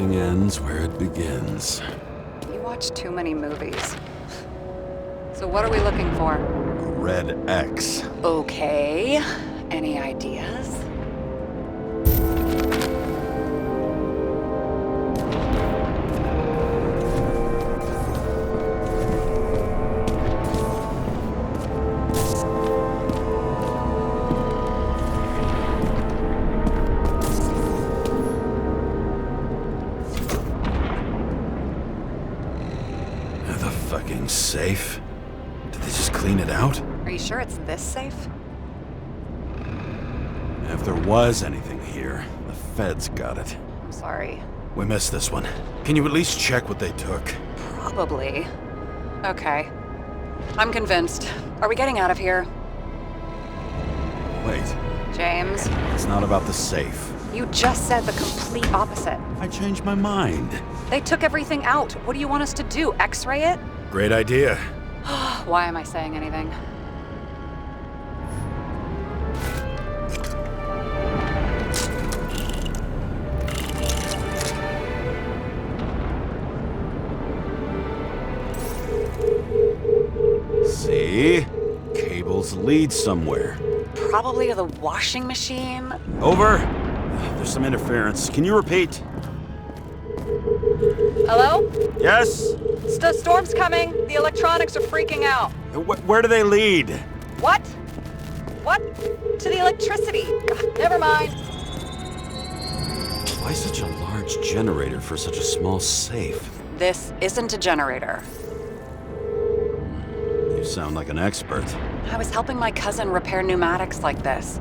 Everything ends where it begins. You watch too many movies. So what are we looking for? Red X. Okay. Any ideas? The fucking safe? Did they just clean it out? Are you sure it's this safe? If there was anything here, the feds got it. I'm sorry. We missed this one. Can you at least check what they took? Probably. Okay. I'm convinced. Are we getting out of here? Wait, James, it's not about the safe. you just said the complete opposite. I changed my mind. They took everything out. What do you want us to do? X-ray it? Great idea. Why am I saying anything? See? Cables lead somewhere. Probably to the washing machine. Over. There's some interference. Can you repeat? Hello? Yes? Storm's coming. The electronics are freaking out. Where do they lead? What? What? To the electricity. Never mind. Why such a large generator for such a small safe? This isn't a generator. You sound like an expert. I was helping my cousin repair pneumatics like this.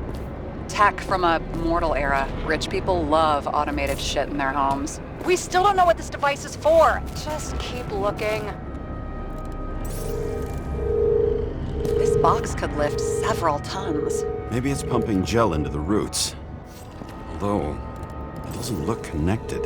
Tech from a mortal era. Rich people love automated shit in their homes. We still don't know what this device is for. Just keep looking. This box could lift several tons. Maybe it's pumping gel into the roots. Although, it doesn't look connected.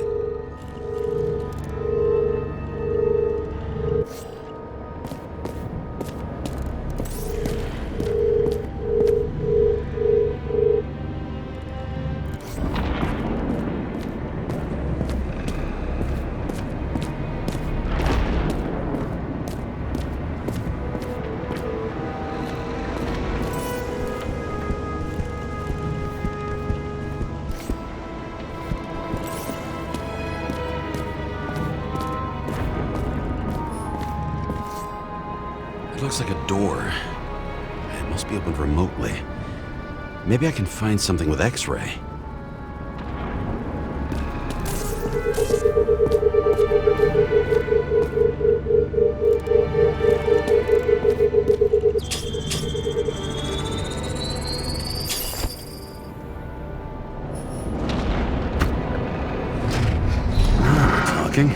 It looks like a door. It must be opened remotely. Maybe I can find something with X-ray. We're talking.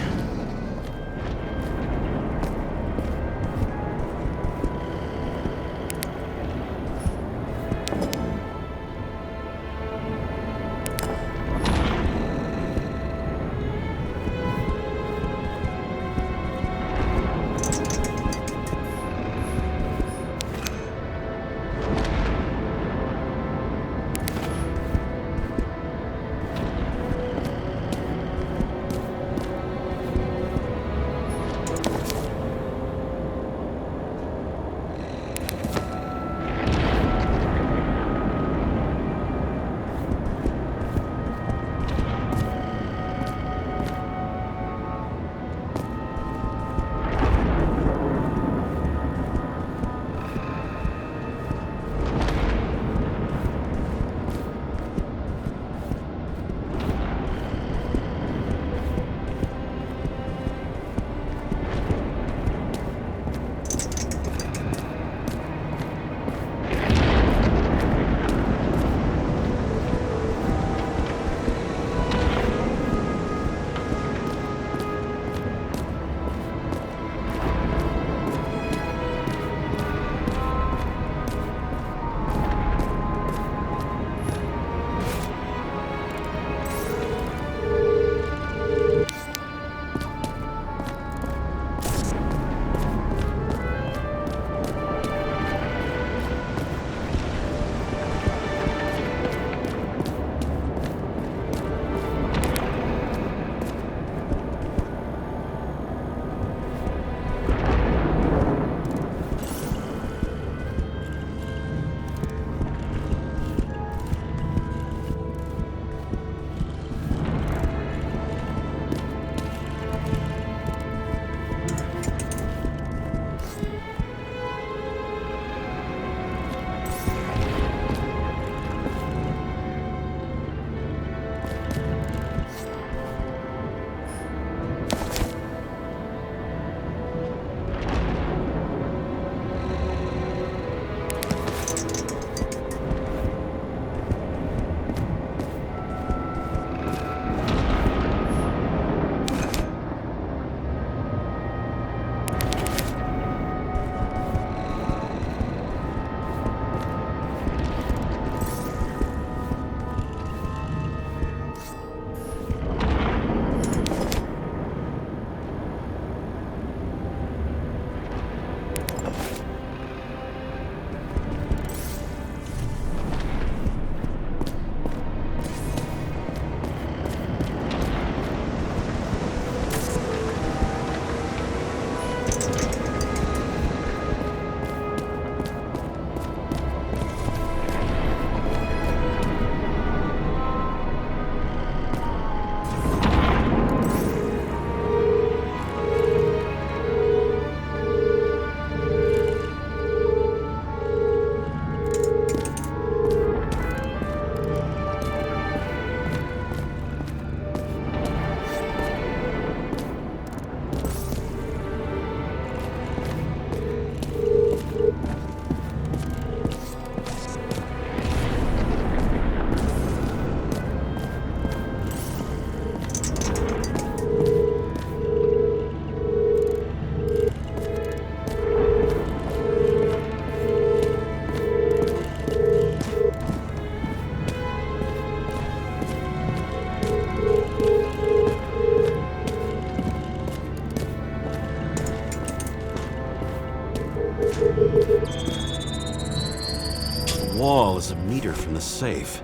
wall is a meter from the safe.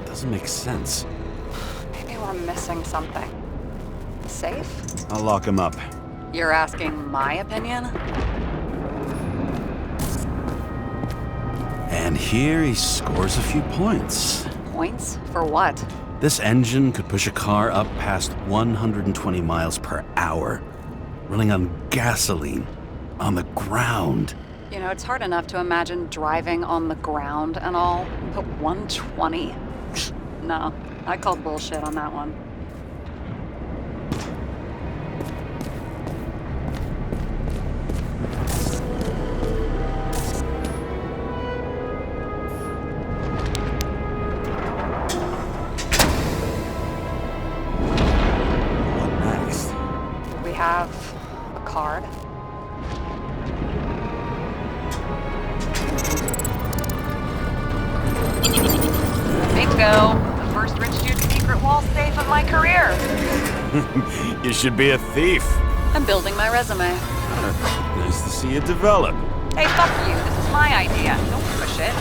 Doesn't make sense. Maybe we're missing something. Safe? I'll lock him up. You're asking my opinion? And here he scores a few points. Points? For what? This engine could push a car up past 120 miles per hour, running on gasoline, on the ground. You know, it's hard enough to imagine driving on the ground and all, but 120? No, I called bullshit on that one. Have a card. Bingo! The first rich dude's secret wall safe of my career. You should be a thief. I'm building my resume. Nice to see you develop. Hey, fuck you. This is my idea. Don't push it.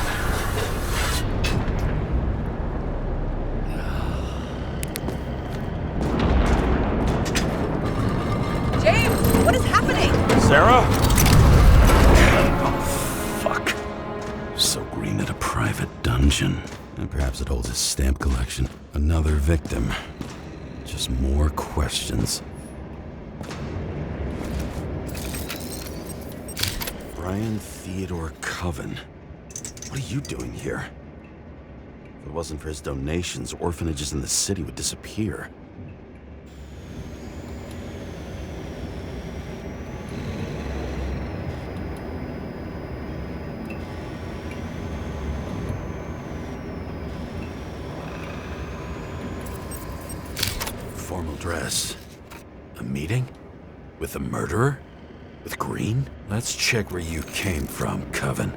What is happening? Sarah? Oh, fuck. So Green at a private dungeon. And perhaps it holds his stamp collection. Another victim. Just more questions. Brian Theodore Coven. What are you doing here? If it wasn't for his donations, orphanages in the city would disappear. Formal dress. A meeting? With the murderer? With Green? Let's check where you came from, Coven.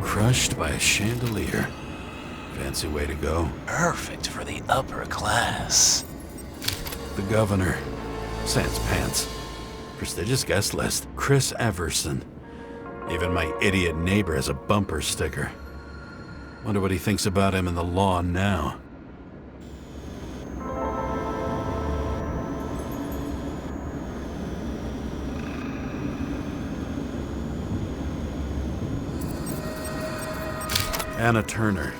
Crushed by a chandelier. Fancy way to go. Perfect for the upper class. The governor. Sans pants. Prestigious guest list. Chris Everson. Even my idiot neighbor has a bumper sticker. Wonder what he thinks about him in the law now. Anna Turner.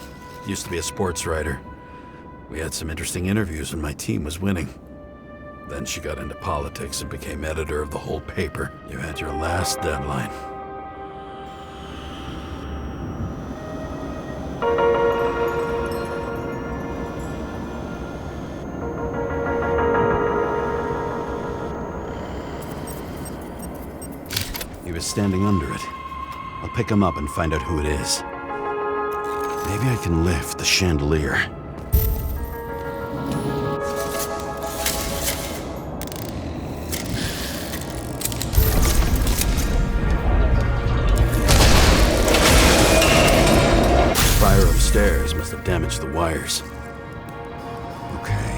Used to be a sports writer. We had some interesting interviews when my team was winning. Then she got into politics and became editor of the whole paper. You had your last deadline. He was standing under it. I'll pick him up and find out who it is. Maybe I can lift the chandelier. Fire upstairs must have damaged the wires. Okay.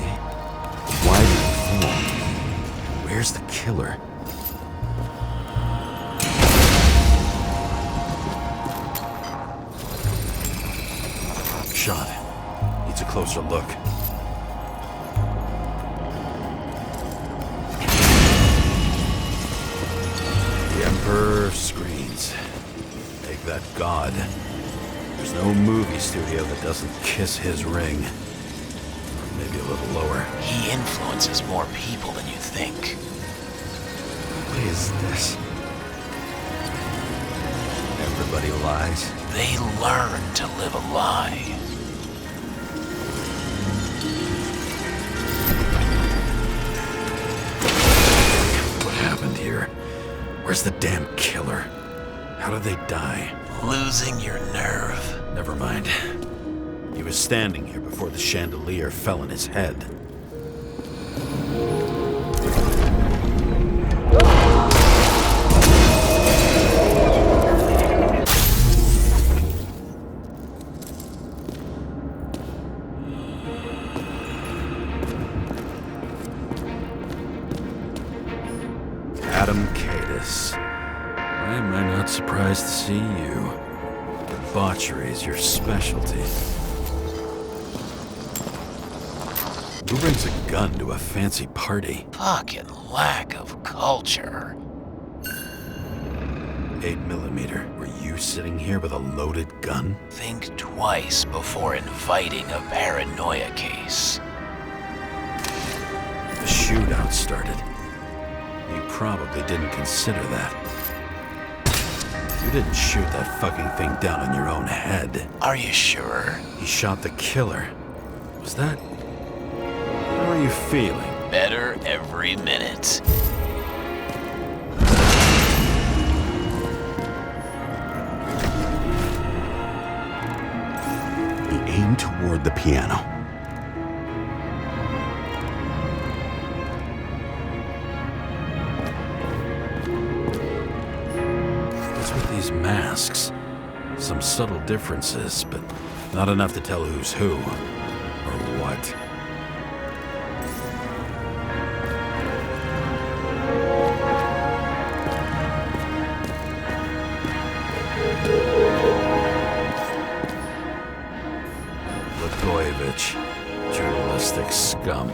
Why did he fall? Where's the killer? Shot. Needs a closer look. The Emperor screens. Make that God. There's no movie studio that doesn't kiss his ring. Or maybe a little lower. He influences more people than you think. What is this? Everybody lies. They learn to live a lie. What happened here? Where's the damn killer? How did they die? Losing your nerve. Never mind. He was standing here before the chandelier fell on his head. Why am I not surprised to see you? Debauchery is your specialty. Who brings a gun to a fancy party? Fucking lack of culture. 8mm. Were you sitting here with a loaded gun? Think twice before inviting a paranoia case. The shootout started. You probably didn't consider that. You didn't shoot that fucking thing down on your own head. Are you sure? He shot the killer. Was that... How are you feeling? Better every minute. He aimed toward the piano. These masks. Some subtle differences, but not enough to tell who's who, or what. Blagojevich, journalistic scum.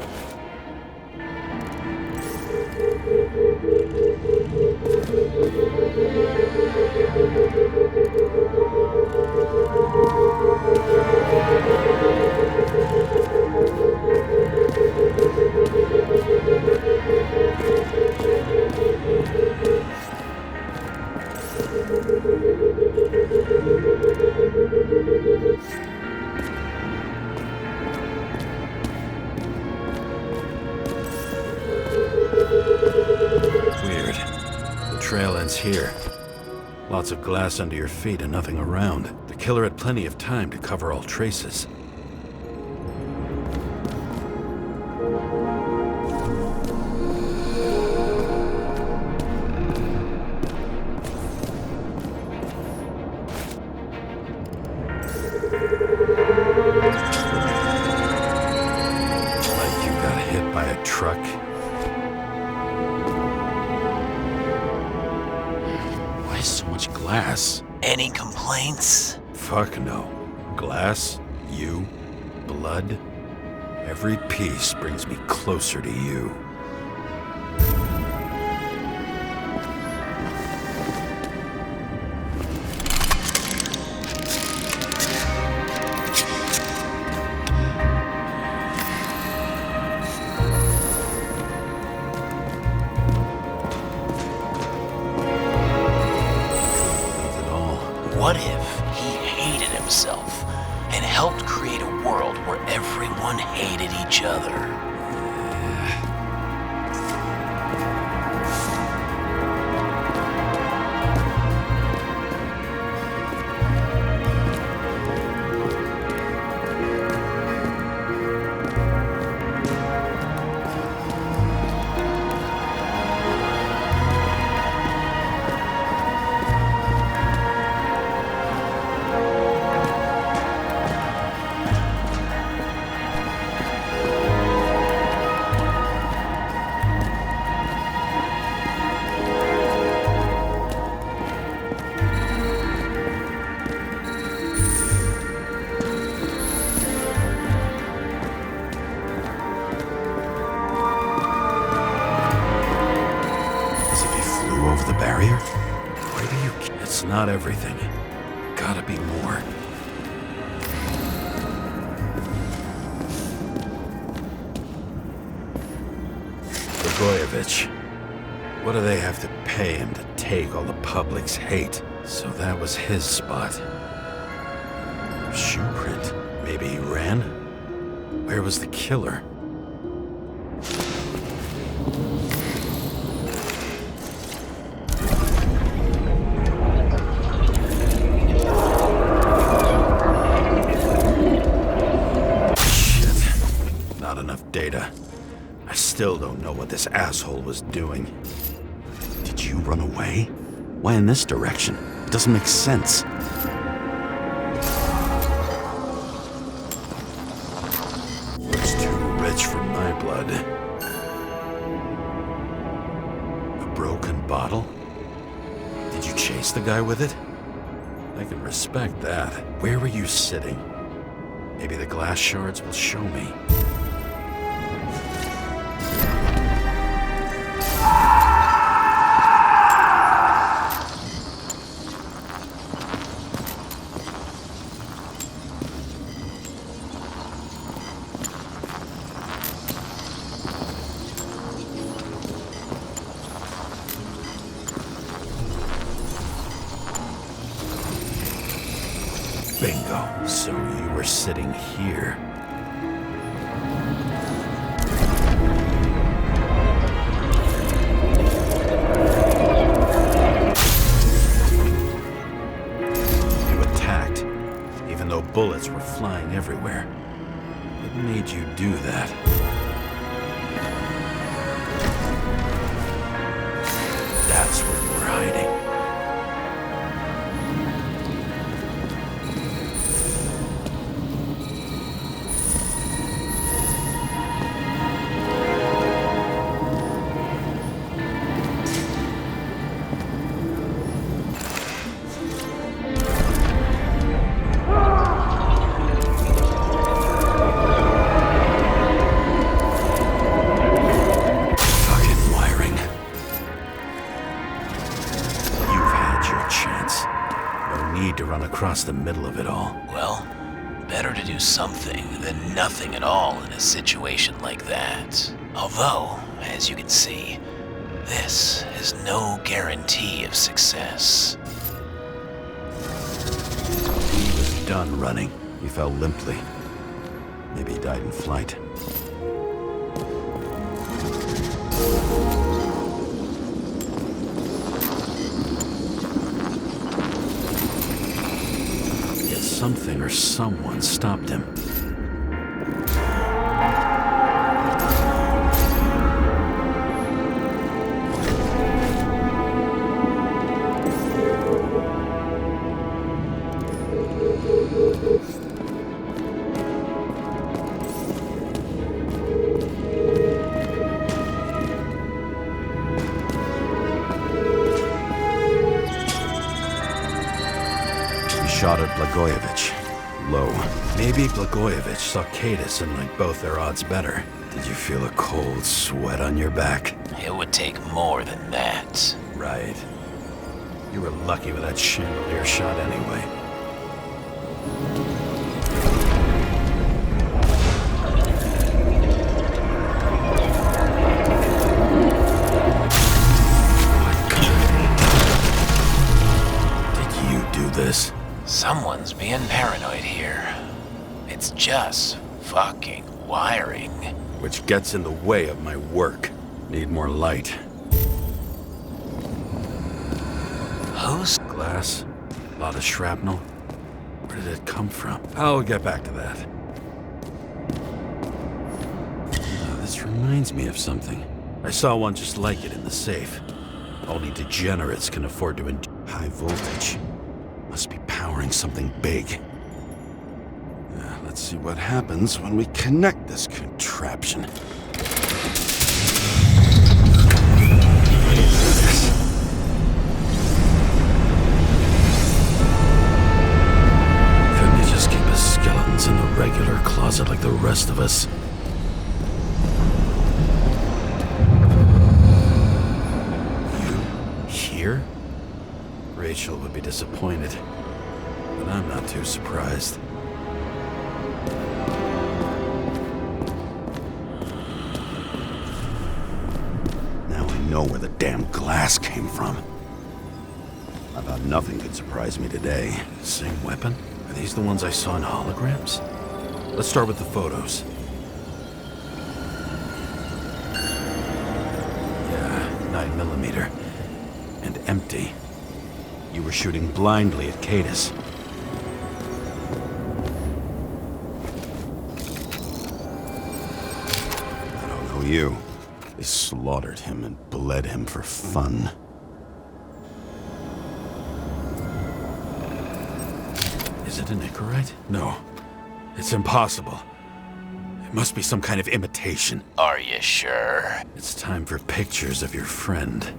Weird. The trail ends here. Lots of glass under your feet and nothing around. The killer had plenty of time to cover all traces. Like you got hit by a truck. Why so much glass? Any complaints? Fuck no. Glass, you, blood. Every piece brings me closer to you. What if he hated himself and helped create a world where everyone hated each other? barrier? Where do you... It's not everything. Gotta be more. Blagojevich. What do they have to pay him to take all the public's hate? So that was his spot. Shoe print. Maybe he ran? Where was the killer? Shit. Not enough data. I still don't know what this asshole was doing. Did you run away? Why in this direction? It doesn't make sense. Looks too rich for my blood. A broken bottle? Did you chase the guy with it? I can respect that. Where were you sitting? Maybe the glass shards will show me. Bingo. So you were sitting here. You attacked, even though bullets were flying everywhere. What made you do that? That's where you were hiding. Need to run across the middle of it all. Well, better to do something than nothing at all in a situation like that. Although, as you can see, this is no guarantee of success. He was done running. He fell limply. Maybe he died in flight. Something or someone stopped him. Shot at Blagojevich. Low. Maybe Blagojevich saw Cadis and liked both their odds better. Did you feel a cold sweat on your back? It would take more than that. Right. You were lucky with that chandelier shot anyway. Did you do this? Someone's being paranoid here. It's just fucking wiring. Which gets in the way of my work. Need more light. Who's... Glass? A lot of shrapnel? Where did it come from? I'll get back to that. This reminds me of something. I saw one just like it in the safe. Only degenerates can afford to endure high voltage. Must be powering something big. Let's see what happens when we connect this contraption. Couldn't you just keep his skeletons in the regular closet like the rest of us? You here? Rachel would be disappointed, but I'm not too surprised. Now I know where the damn glass came from. I thought nothing could surprise me today. Same weapon? Are these the ones I saw in holograms? Let's start with the photos. Yeah, 9mm. And empty. You were shooting blindly at Cadus. I don't know you. They slaughtered him and bled him for fun. Is it an Icarite? No. It's impossible. It must be some kind of imitation. Are you sure? It's time for pictures of your friend.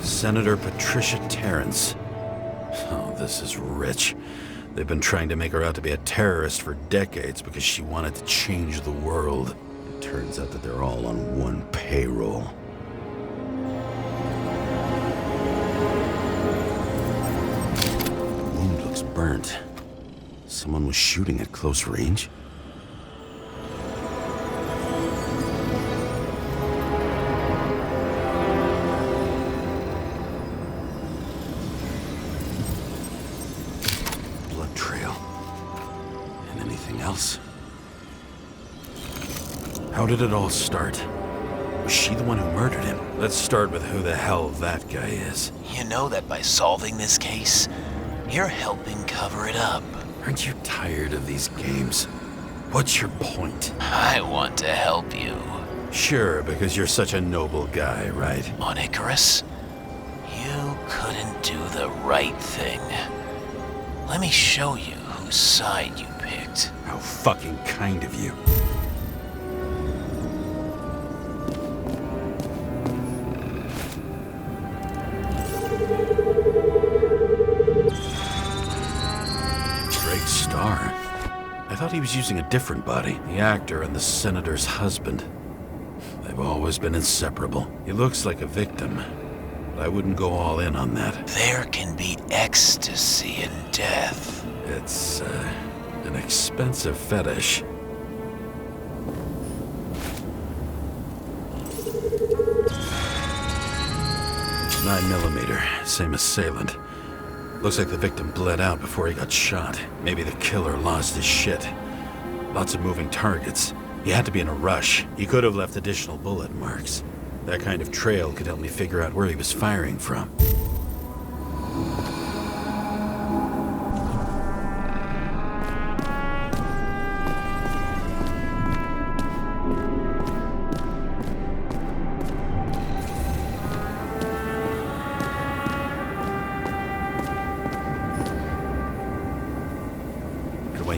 Senator Patricia Terrence. Oh, this is rich. They've been trying to make her out to be a terrorist for decades because she wanted to change the world. It turns out that they're all on one payroll. The wound looks burnt. Someone was shooting at close range? Else? How did it all start? Was she the one who murdered him? Let's start with who the hell that guy is. You know that by solving this case, you're helping cover it up. Aren't you tired of these games? What's your point? I want to help you. Sure, because you're such a noble guy, right? On Icarus, you couldn't do the right thing. Let me show you whose side you picked. How fucking kind of you. Drake Starr. I thought he was using a different body. The actor and the senator's husband. They've always been inseparable. He looks like a victim, but I wouldn't go all in on that. There can be ecstasy in death. It's, an expensive fetish. Nine millimeter, same assailant. Looks like the victim bled out before he got shot. Maybe the killer lost his shit. Lots of moving targets. He had to be in a rush. He could have left additional bullet marks. That kind of trail could help me figure out where he was firing from.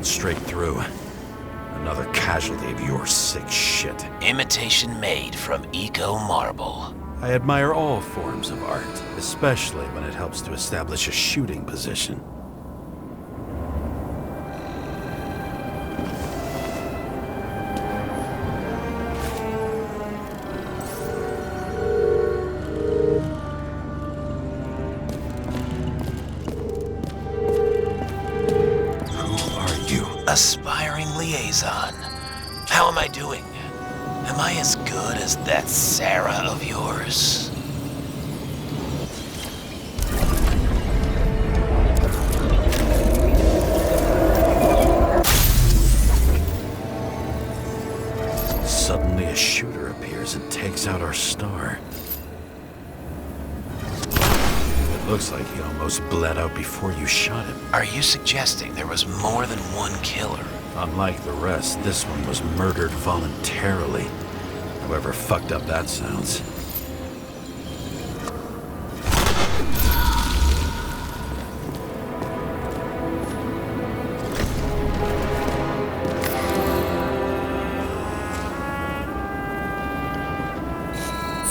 Straight through. Another casualty of your sick shit. Imitation made from eco marble. I admire all forms of art, especially when it helps to establish a shooting position. Aspiring liaison. How am I doing? Am I as good as that Sarah of yours? Suddenly a shooter appears and takes out our star. It looks like he almost bled out before you shot him. Are you suggesting there was more than one killer? Unlike the rest, this one was murdered voluntarily. However fucked up that sounds.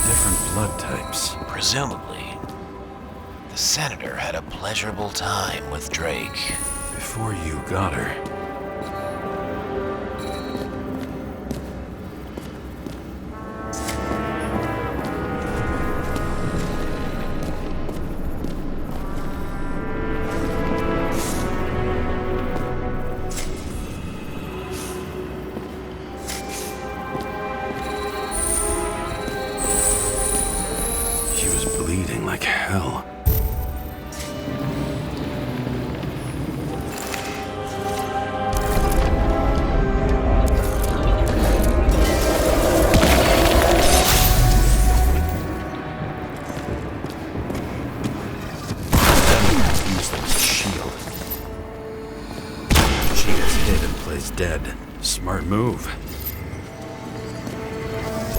Different blood types. Presumably, the senator had a pleasurable time with Drake. Before you got her. is dead. Smart move.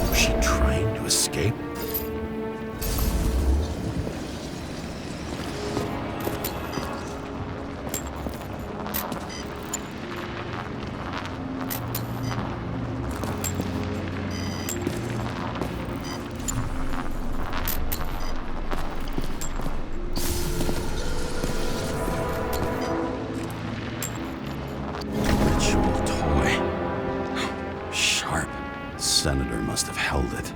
Was she trying to escape? Senator must have held it.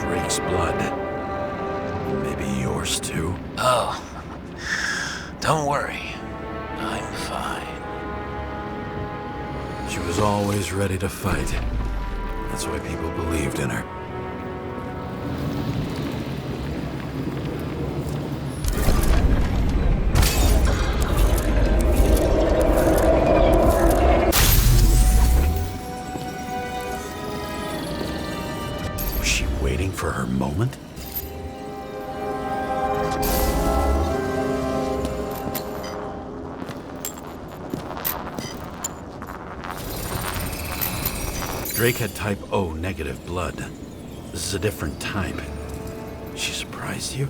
Drake's blood. Maybe yours too? Oh, don't worry. I'm fine. She was always ready to fight. That's why people believed in her. Waiting for her moment? Drake had type O negative blood. This is a different type. She surprised you?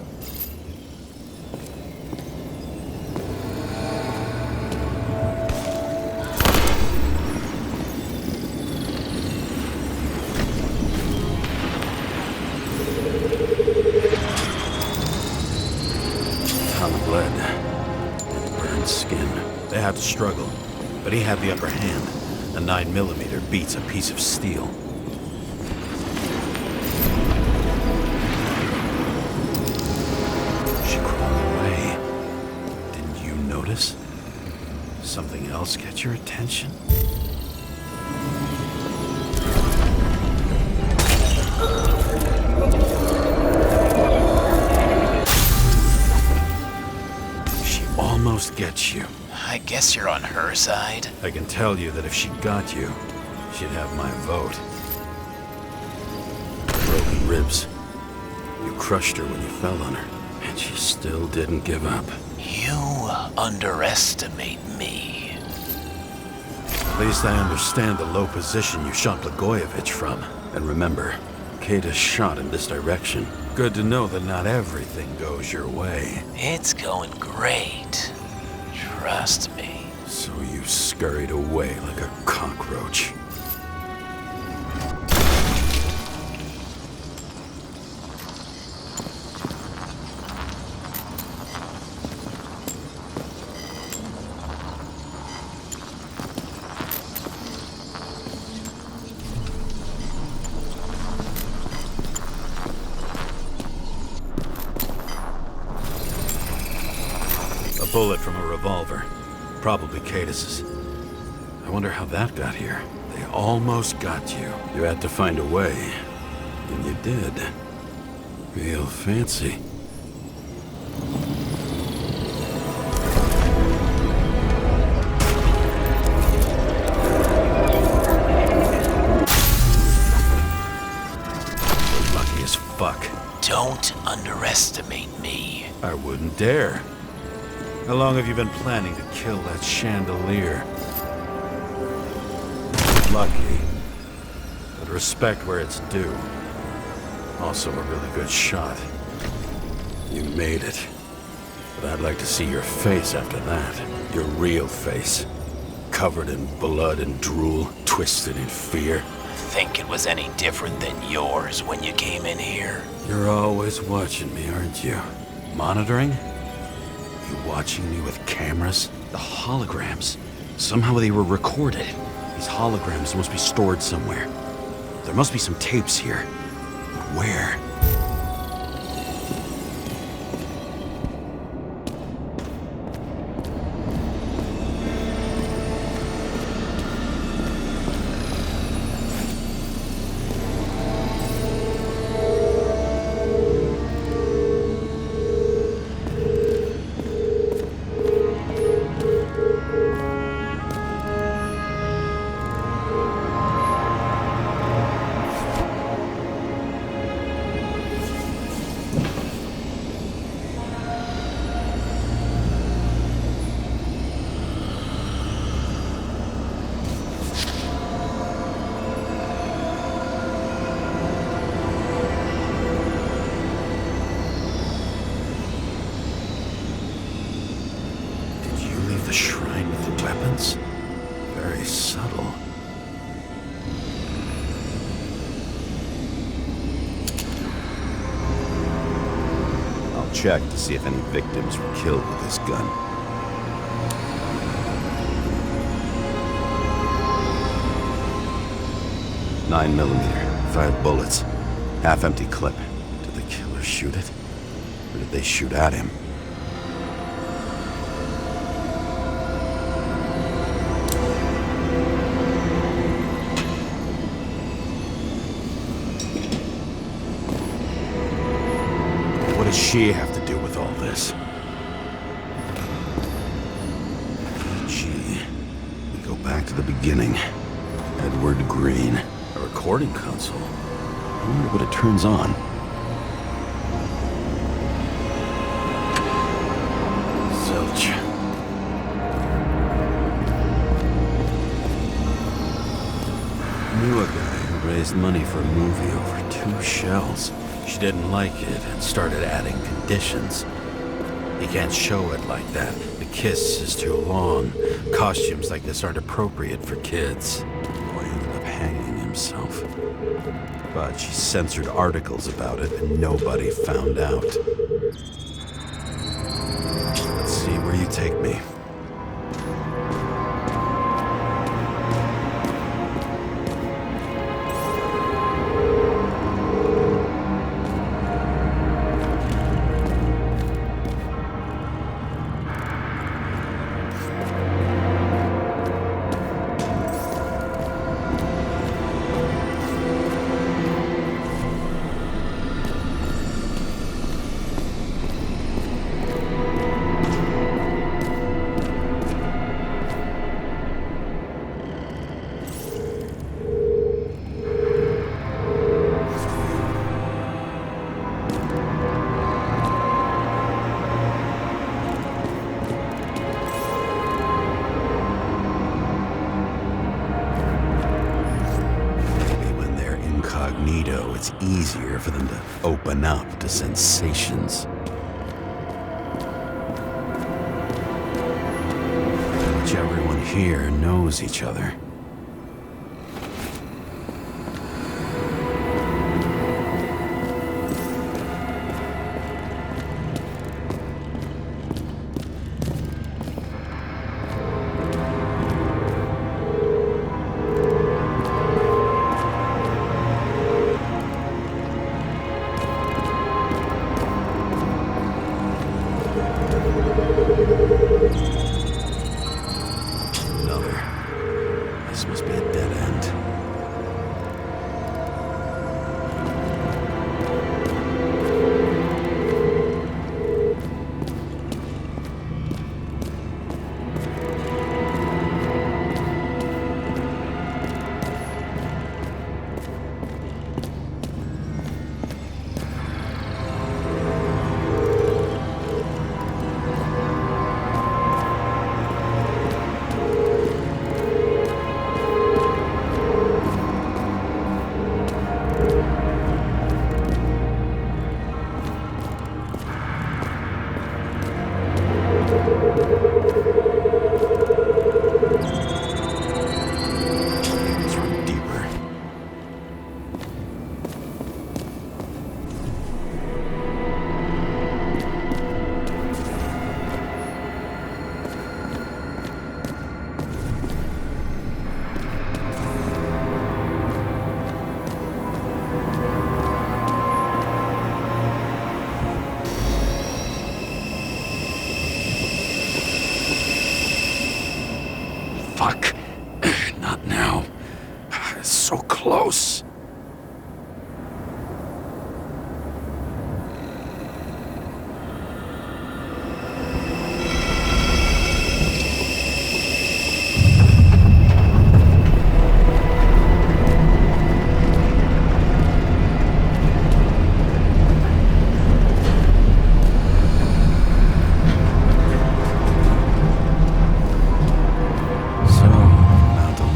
Burned skin. They had to struggle, but he had the upper hand. A 9mm beats a piece of steel. She crawled away. Didn't you notice? Something else get your attention? Almost gets you. I guess you're on her side. I can tell you that if she got you, she'd have my vote. Broken ribs. You crushed her when you fell on her, and she still didn't give up. You underestimate me. At least I understand the low position you shot Blagojevich from. And remember, Kata's shot in this direction. Good to know that not everything goes your way. It's going great. Trust me. So you scurried away like a cockroach. A bullet from a revolver. Probably Cadis's. I wonder how that got here. They almost got you. You had to find a way. And you did. Real fancy. You're lucky as fuck. Don't underestimate me. I wouldn't dare. How long have you been planning to kill that chandelier? Lucky. But respect where it's due. Also a really good shot. You made it. But I'd like to see your face after that. Your real face. Covered in blood and drool, twisted in fear. Think it was any different than yours when you came in here? You're always watching me, aren't you? Monitoring? You watching me with cameras? The holograms. Somehow they were recorded. These holograms must be stored somewhere. There must be some tapes here. But where? check to see if any victims were killed with this gun. .9mm, 5 bullets, half-empty clip. Did the killer shoot it? Or did they shoot at him? What does she have to do with all this? Gee, we go back to the beginning. Edward Green. A recording console. I wonder what it turns on. Zilch. Knew a guy who raised money for a movie over 2 shells. She didn't like it and started adding conditions. You can't show it like that. The kiss is too long. Costumes like this aren't appropriate for kids. Boy ended up hanging himself. But she censored articles about it and nobody found out. Let's see where you take me. It's easier for them to open up to sensations. Which everyone here knows each other. This must be a dead end. Fuck. Not now. It's so close.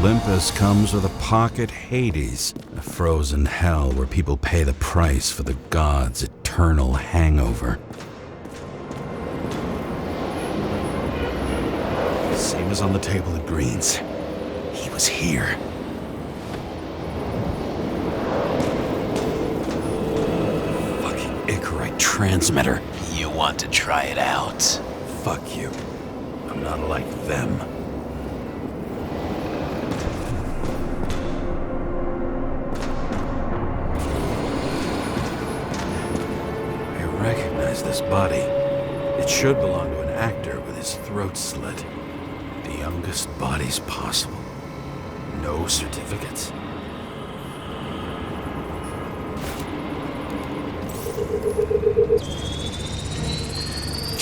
Olympus comes with a pocket Hades, a frozen hell where people pay the price for the gods' eternal hangover. Same as on the table at Green's. He was here. Fucking Icarite transmitter. You want to try it out? Fuck you. I'm not like them. I recognize this body. It should belong to an actor with his throat slit. The youngest bodies possible. No certificates.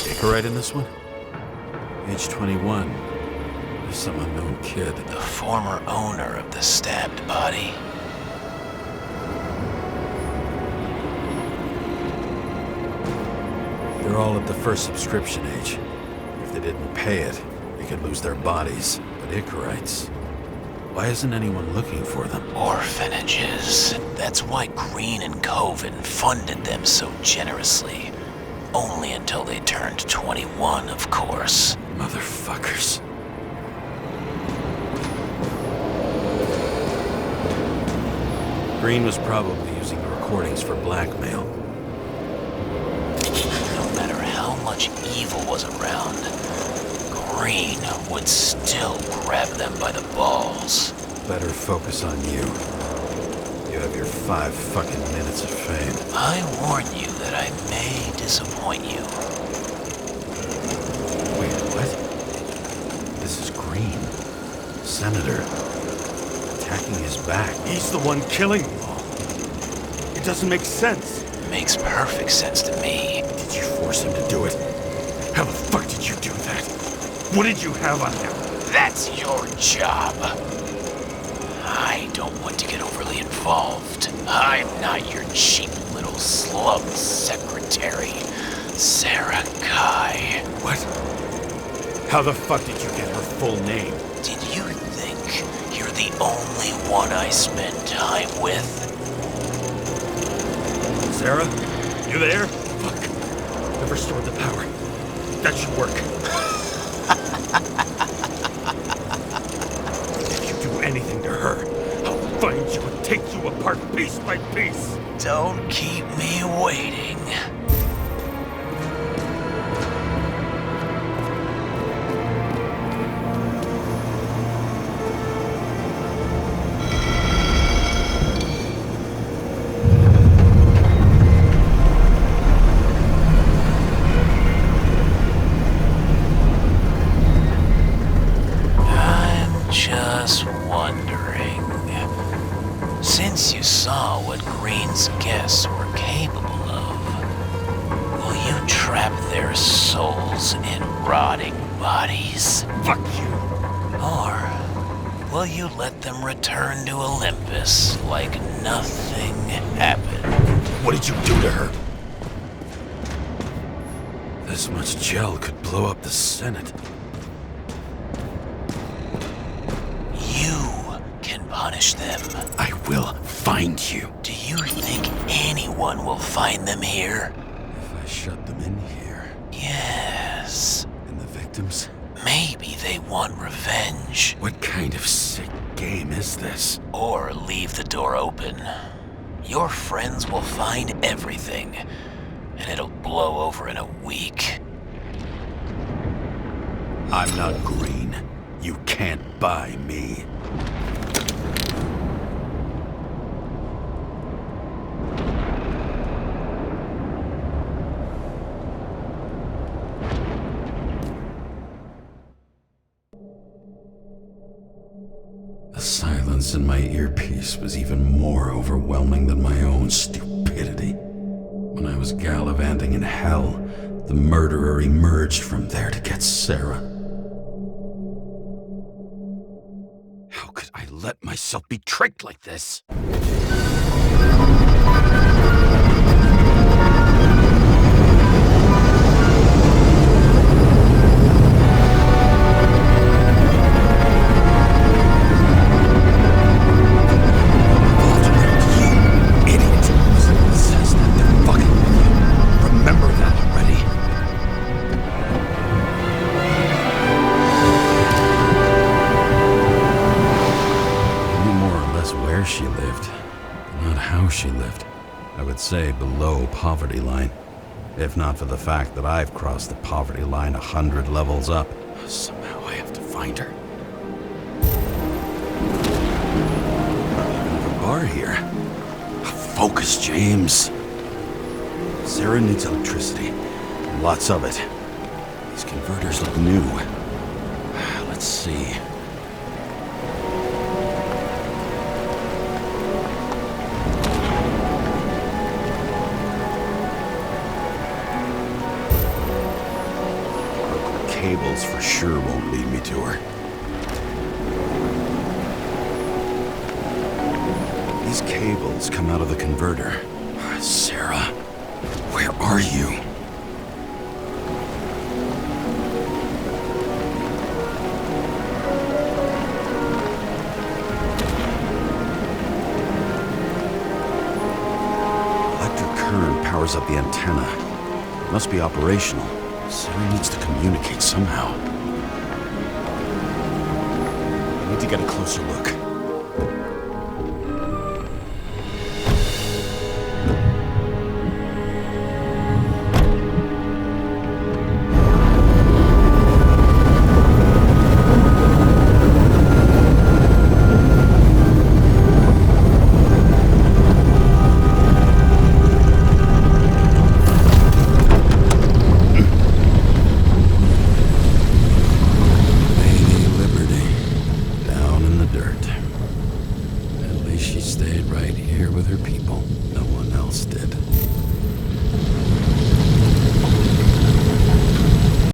Take a right in this one? Age 21. There's some unknown kid. The former owner of the stabbed body. They're all at the first subscription age. If they didn't pay it, they could lose their bodies. But Icarites, why isn't anyone looking for them? Orphanages. That's why Green and Coven funded them so generously. Only until they turned 21, of course. Motherfuckers. Green was probably using the recordings for blackmail. No matter how much evil was around, Green would still grab them by the balls. Better focus on you. You have your 5 fucking minutes of fame. I warn you that I may disappoint you. Wait, what? This is Green. Senator. Attacking his back. He's the one killing you all. It doesn't make sense. Makes perfect sense to me. Did you force him to do it? How the fuck did you do that? What did you have on him? That's your job. I don't want to get overly involved. I'm not your cheap little slum secretary, Sarah Kai. What? How the fuck did you get her full name? Did you think you're the only one I spend time with? Sarah? You there? Fuck. I've restored the power. That should work. If you do anything to her, I'll find you and take you apart piece by piece. Don't keep me waiting. Just wondering, since you saw what Green's guests were capable of, will you trap their souls in rotting bodies? Fuck you. Or will you let them return to Olympus like nothing happened? What did you do to her? This much gel could blow up the Senate. You can punish them. I will find you. Do you think anyone will find them here? If I shut them in here. Yes. And the victims? Maybe they want revenge. What kind of sick game is this? Or leave the door open. Your friends will find everything, and it'll blow over in a week. I'm not Green. You can't buy me. The silence in my earpiece was even more overwhelming than my own stupidity. When I was gallivanting in hell, the murderer emerged from there to get Sarah. How could I let myself be tricked like this? She lived, not how she lived. I would say below poverty line. If not for the fact that I've crossed the poverty line 100 levels up. Somehow I have to find her. Even a bar here. Focus, James. Sarah needs electricity. Lots of it. These converters look new. Let's see. Cables for sure won't lead me to her. These cables come out of the converter. Sarah, where are you? Electric current powers up the antenna. It must be operational. Sarah needs to communicate somehow. I need to get a closer look. She stayed right here with her people. No